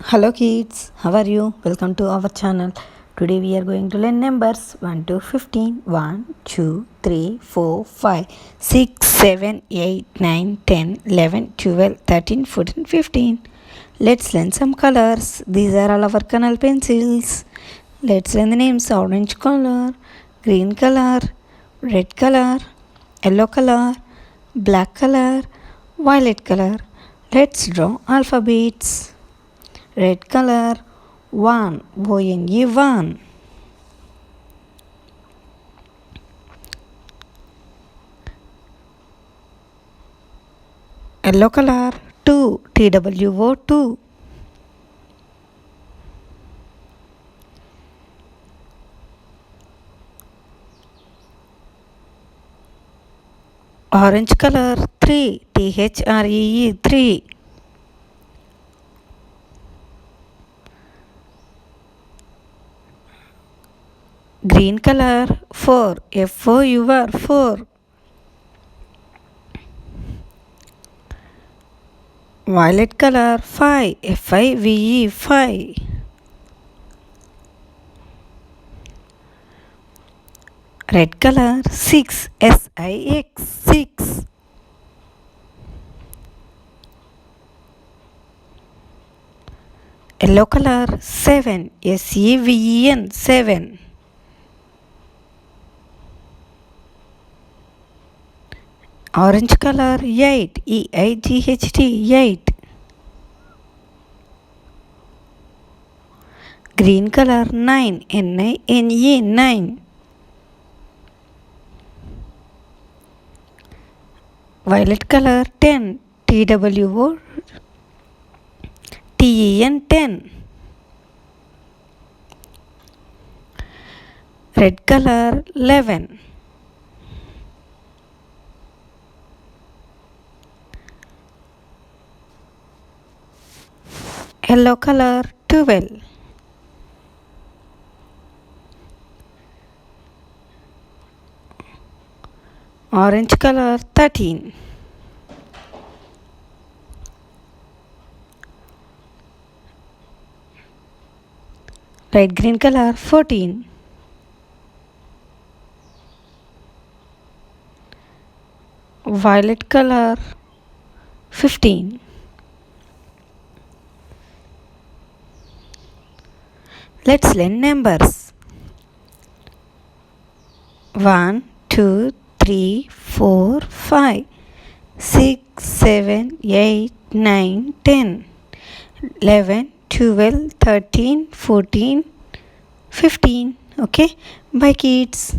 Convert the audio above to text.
Hello kids, how are you? Welcome to our channel. Today we are going to learn numbers 1 to 15. 1, 2, 3, 4, 5, 6, 7, 8, 9, 10, 11, 12, 13, 14, 15. Let's learn some colors. These are all our color pencils. Let's learn the names: orange color, green color, red color, yellow color, black color, violet color. Let's draw alphabets. Red color, one, ONE, one. Yellow color, two, TWO, two. Orange color, three, THREE, three. Green color, four, FOUR, four. Violet color, five, FIVE, five. Red color, six, SIX, six. Yellow color, seven, SEVEN, seven. Orange color, 8, EIGHT, 8. Green color, 9, NINE, 9. Violet color, 10, TWO, TEN, 10. Red color, 11. Yellow color, 12. Orange color, 13. Light green color, 14. Violet color, 15. Let's learn numbers. 1, 2, 3, 4, 5, 6, 7, 8, 9, 10, 11, 12, 13, 14, 15. Okay, bye kids.